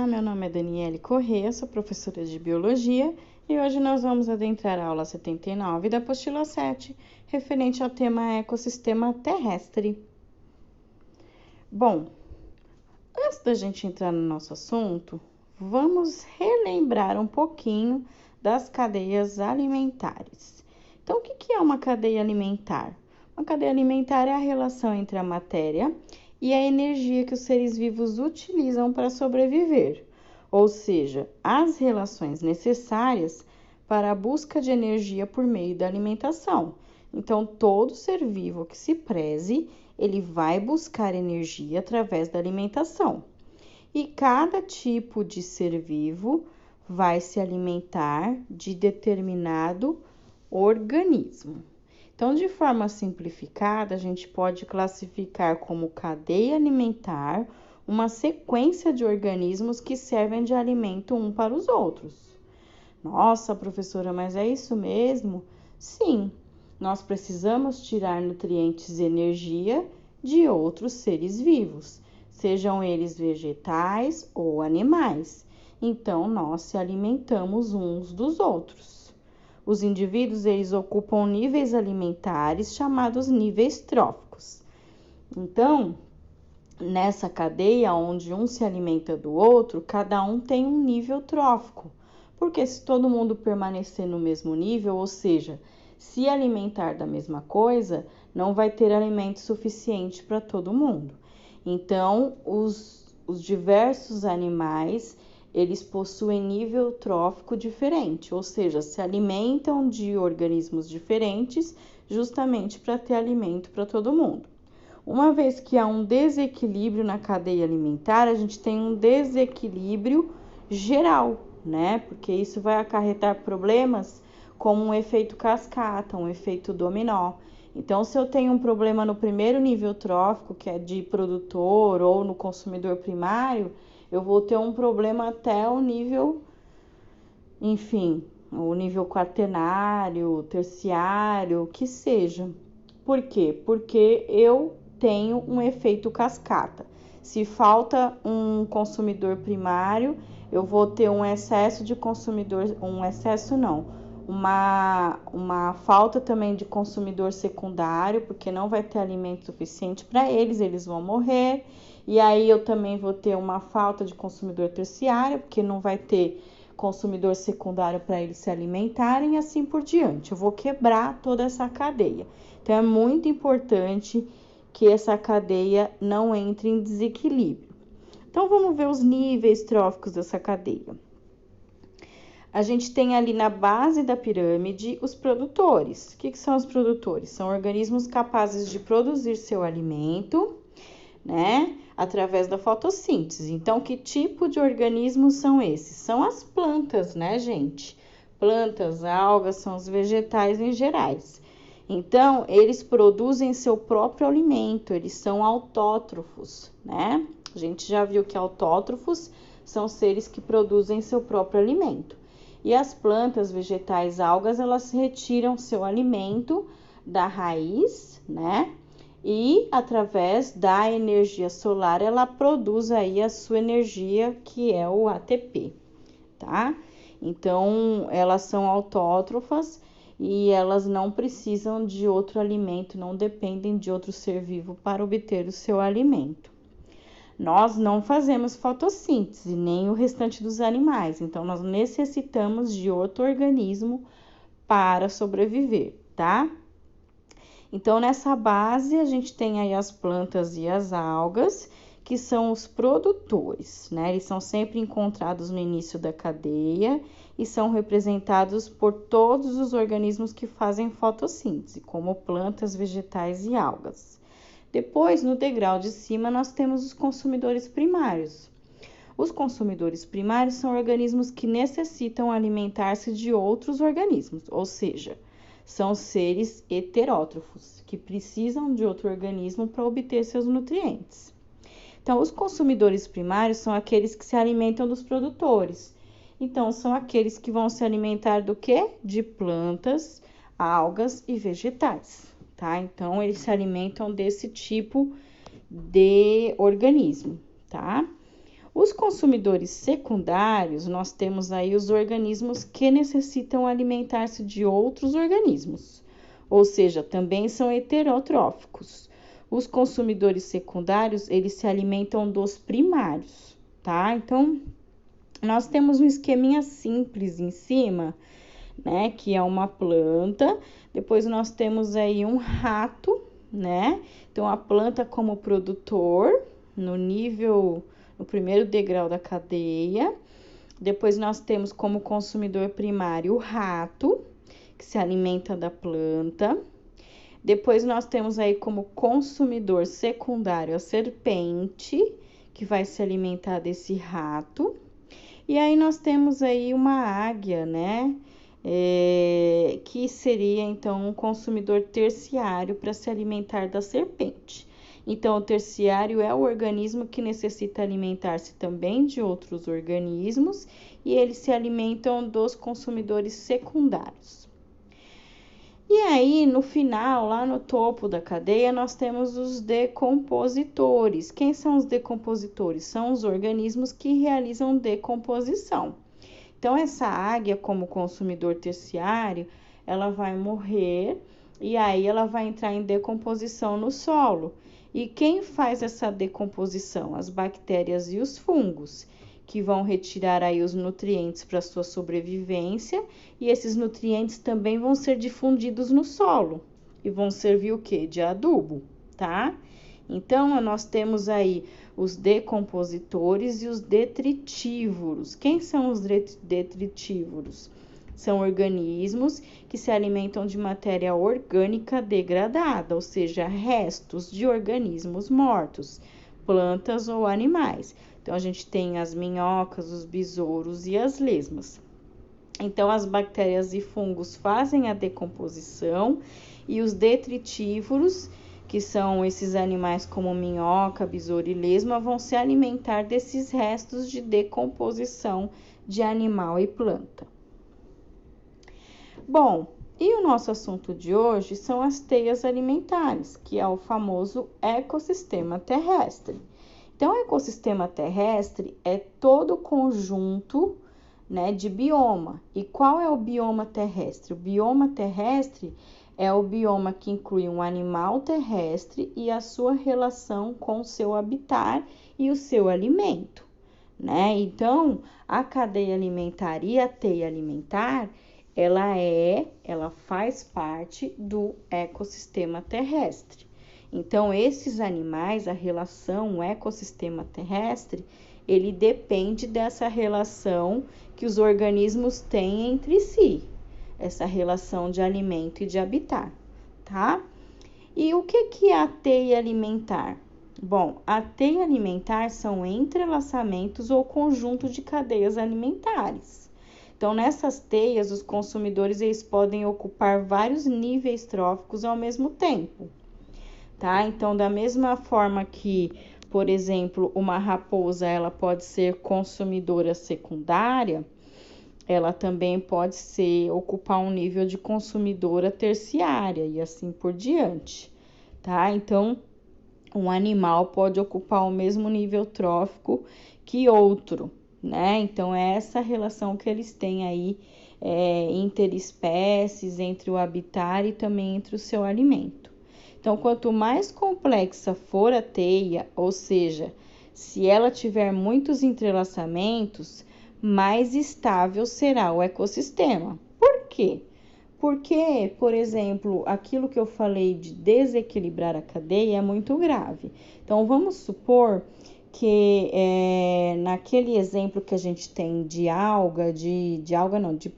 Olá, meu nome é Daniele Corrêa, sou professora de Biologia e hoje nós vamos adentrar a aula 79 da apostila 7, referente ao tema ecossistema terrestre. Bom, antes da gente entrar no nosso assunto, vamos relembrar um pouquinho das cadeias alimentares. Então, o que é uma cadeia alimentar? Uma cadeia alimentar é a relação entre a matéria e a energia que os seres vivos utilizam para sobreviver, ou seja, as relações necessárias para a busca de energia por meio da alimentação. Então, todo ser vivo que se preze, ele vai buscar energia através da alimentação. E cada tipo de ser vivo vai se alimentar de determinado organismo. Então, de forma simplificada, a gente pode classificar como cadeia alimentar uma sequência de organismos que servem de alimento um para os outros. Nossa, professora, mas é isso mesmo? Sim, nós precisamos tirar nutrientes e energia de outros seres vivos, sejam eles vegetais ou animais. Então, nós se alimentamos uns dos outros. Os indivíduos, eles ocupam níveis alimentares chamados níveis tróficos. Então, nessa cadeia onde um se alimenta do outro, cada um tem um nível trófico. Porque se todo mundo permanecer no mesmo nível, ou seja, se alimentar da mesma coisa, não vai ter alimento suficiente para todo mundo. Então, os diversos animais, eles possuem nível trófico diferente, ou seja, se alimentam de organismos diferentes, justamente para ter alimento para todo mundo. Uma vez que há um desequilíbrio na cadeia alimentar, a gente tem um desequilíbrio geral, né? Porque isso vai acarretar problemas como um efeito cascata, um efeito dominó. Então, se eu tenho um problema no primeiro nível trófico, que é de produtor ou no consumidor primário, eu vou ter um problema até o nível, enfim, o nível quaternário, terciário, que seja. Por quê? Porque eu tenho um efeito cascata. Se falta um consumidor primário, eu vou ter um excesso de consumidor, uma falta também de consumidor secundário, porque não vai ter alimento suficiente para eles, eles vão morrer. E aí eu também vou ter uma falta de consumidor terciário, porque não vai ter consumidor secundário para eles se alimentarem e assim por diante. Eu vou quebrar toda essa cadeia. Então é muito importante que essa cadeia não entre em desequilíbrio. Então vamos ver os níveis tróficos dessa cadeia. A gente tem ali na base da pirâmide os produtores. O que são os produtores? São organismos capazes de produzir seu alimento, né, através da fotossíntese. Então, que tipo de organismos são esses? São as plantas, né, gente? Plantas, algas, são os vegetais em gerais. Então, eles produzem seu próprio alimento, eles são autótrofos, né? A gente já viu que autótrofos são seres que produzem seu próprio alimento. E as plantas, vegetais, algas, elas retiram seu alimento da raiz, né? E através da energia solar, ela produz aí a sua energia, que é o ATP, tá? Então, elas são autótrofas e elas não precisam de outro alimento, não dependem de outro ser vivo para obter o seu alimento. Nós não fazemos fotossíntese, nem o restante dos animais, então nós necessitamos de outro organismo para sobreviver, tá? Então, nessa base, a gente tem aí as plantas e as algas, que são os produtores, né? Eles são sempre encontrados no início da cadeia e são representados por todos os organismos que fazem fotossíntese, como plantas, vegetais e algas. Depois, no degrau de cima, nós temos os consumidores primários. Os consumidores primários são organismos que necessitam alimentar-se de outros organismos, ou seja, são seres heterótrofos, que precisam de outro organismo para obter seus nutrientes. Então, os consumidores primários são aqueles que se alimentam dos produtores. Então, são aqueles que vão se alimentar do quê? De plantas, algas e vegetais, tá? Então, eles se alimentam desse tipo de organismo, tá? Os consumidores secundários, nós temos aí os organismos que necessitam alimentar-se de outros organismos, ou seja, também são heterotróficos. Os consumidores secundários, eles se alimentam dos primários, tá? Então, nós temos um esqueminha simples em cima, né, que é uma planta. Depois nós temos aí um rato, né? Então, a planta como produtor, no primeiro degrau da cadeia. Depois nós temos como consumidor primário o rato, que se alimenta da planta. Depois nós temos aí como consumidor secundário a serpente, que vai se alimentar desse rato. E aí nós temos aí uma águia, né? Que seria então um consumidor terciário para se alimentar da serpente. Então, o terciário é o organismo que necessita alimentar-se também de outros organismos e eles se alimentam dos consumidores secundários. E aí, no final, lá no topo da cadeia, nós temos os decompositores. Quem são os decompositores? São os organismos que realizam decomposição. Então, essa águia, como consumidor terciário, ela vai morrer e aí ela vai entrar em decomposição no solo. E quem faz essa decomposição? As bactérias e os fungos, que vão retirar aí os nutrientes para sua sobrevivência, e esses nutrientes também vão ser difundidos no solo e vão servir o quê? De adubo, tá? Então, nós temos aí os decompositores e os detritívoros. Quem são os detritívoros? São organismos que se alimentam de matéria orgânica degradada, ou seja, restos de organismos mortos, plantas ou animais. Então, a gente tem as minhocas, os besouros e as lesmas. Então, as bactérias e fungos fazem a decomposição e os detritívoros, que são esses animais como minhoca, besouro e lesma, vão se alimentar desses restos de decomposição de animal e planta. Bom, e o nosso assunto de hoje são as teias alimentares, que é o famoso ecossistema terrestre. Então, o ecossistema terrestre é todo o conjunto, né, de bioma. E qual é o bioma terrestre? O bioma terrestre é o bioma que inclui um animal terrestre e a sua relação com o seu habitat e o seu alimento, né? Então, a cadeia alimentar e a teia alimentar, ela faz parte do ecossistema terrestre. Então, esses animais, a relação, o ecossistema terrestre, ele depende dessa relação que os organismos têm entre si, essa relação de alimento e de habitat, tá? E o que é a teia alimentar? Bom, a teia alimentar são entrelaçamentos ou conjunto de cadeias alimentares. Então, nessas teias, os consumidores eles podem ocupar vários níveis tróficos ao mesmo tempo, tá? Então, da mesma forma que, por exemplo, uma raposa ela pode ser consumidora secundária, ela também pode ocupar um nível de consumidora terciária e assim por diante, tá? Então, um animal pode ocupar o mesmo nível trófico que outro, né? Então, é essa relação que eles têm aí interespécies, entre o habitat e também entre o seu alimento. Então, quanto mais complexa for a teia, ou seja, se ela tiver muitos entrelaçamentos, mais estável será o ecossistema. Por quê? Porque, por exemplo, aquilo que eu falei de desequilibrar a cadeia é muito grave. Então, vamos supor que naquele exemplo que a gente tem de alga, de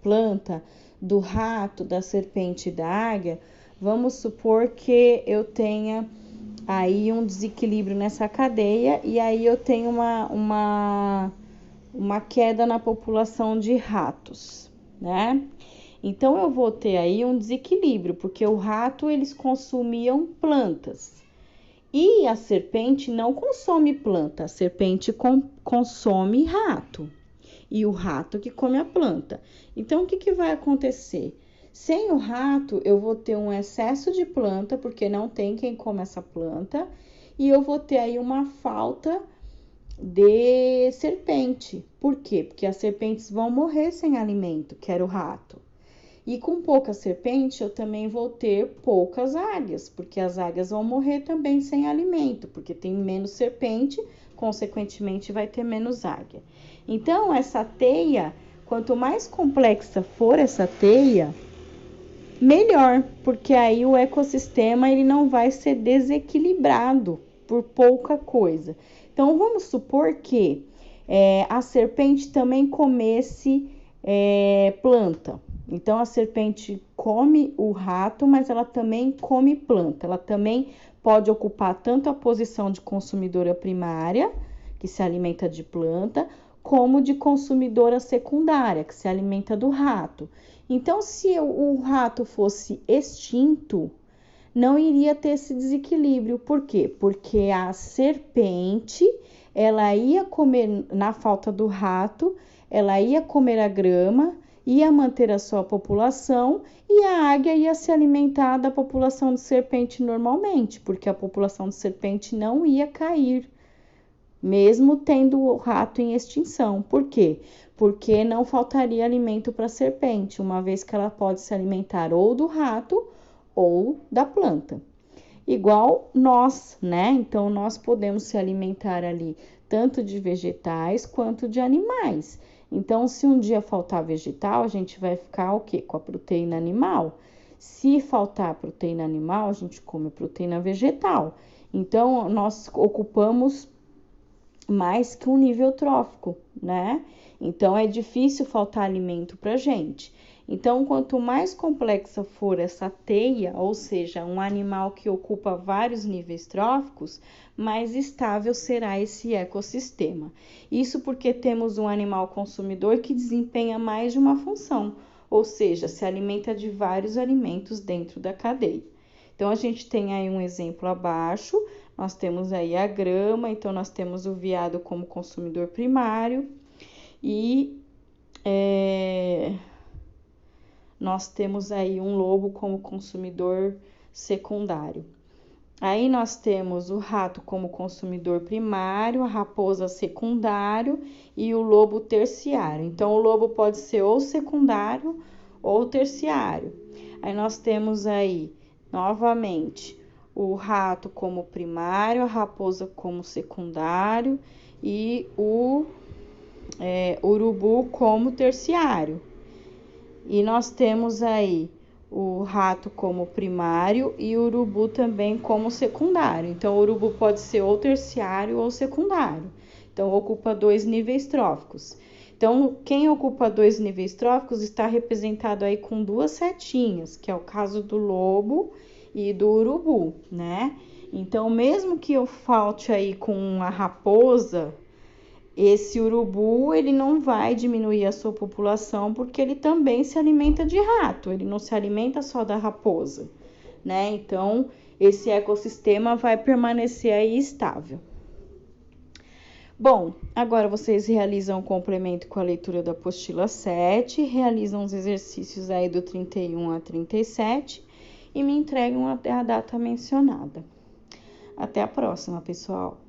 planta, do rato, da serpente e da águia, vamos supor que eu tenha aí um desequilíbrio nessa cadeia e aí eu tenho uma queda na população de ratos, né? Então, eu vou ter aí um desequilíbrio, porque o rato, eles consumiam plantas. E a serpente não consome planta, a serpente consome rato. E o rato que come a planta. Então, o que vai acontecer? Sem o rato, eu vou ter um excesso de planta, porque não tem quem come essa planta. E eu vou ter aí uma falta de serpente. Por quê? Porque as serpentes vão morrer sem alimento, que era o rato. E com pouca serpente, eu também vou ter poucas águias, porque as águias vão morrer também sem alimento, porque tem menos serpente, consequentemente vai ter menos águia. Então, essa teia, quanto mais complexa for essa teia, melhor, porque aí o ecossistema ele não vai ser desequilibrado por pouca coisa. Então, vamos supor que a serpente também comesse planta. Então, a serpente come o rato, mas ela também come planta. Ela também pode ocupar tanto a posição de consumidora primária, que se alimenta de planta, como de consumidora secundária, que se alimenta do rato. Então, se o rato fosse extinto, não iria ter esse desequilíbrio. Por quê? Porque a serpente, ela ia comer, na falta do rato, ela ia comer a grama, ia manter a sua população e a águia ia se alimentar da população de serpente normalmente, porque a população de serpente não ia cair, mesmo tendo o rato em extinção. Por quê? Porque não faltaria alimento para a serpente, uma vez que ela pode se alimentar ou do rato ou da planta. Igual nós, né? Então, nós podemos se alimentar ali tanto de vegetais quanto de animais. Então, se um dia faltar vegetal, a gente vai ficar o quê? Com a proteína animal. Se faltar proteína animal, a gente come proteína vegetal. Então, nós ocupamos mais que um nível trófico, né? Então, é difícil faltar alimento pra gente. Então, quanto mais complexa for essa teia, ou seja, um animal que ocupa vários níveis tróficos, mais estável será esse ecossistema. Isso porque temos um animal consumidor que desempenha mais de uma função, ou seja, se alimenta de vários alimentos dentro da cadeia. Então, a gente tem aí um exemplo abaixo, nós temos aí a grama, então nós temos o veado como consumidor primário e nós temos aí um lobo como consumidor secundário. Aí nós temos o rato como consumidor primário, a raposa secundário e o lobo terciário. Então, o lobo pode ser ou secundário ou terciário. Aí nós temos aí, novamente, o rato como primário, a raposa como secundário e o urubu como terciário. E nós temos aí o rato como primário e o urubu também como secundário. Então, o urubu pode ser ou terciário ou secundário. Então, ocupa 2 níveis tróficos. Então, quem ocupa 2 níveis tróficos está representado aí com 2 setinhas, que é o caso do lobo e do urubu, né? Então, mesmo que eu falte aí com a raposa, esse urubu, ele não vai diminuir a sua população porque ele também se alimenta de rato, ele não se alimenta só da raposa, né? Então, esse ecossistema vai permanecer aí estável. Bom, agora vocês realizam o complemento com a leitura da apostila 7, realizam os exercícios aí do 31 a 37 e me entregam até a data mencionada. Até a próxima, pessoal!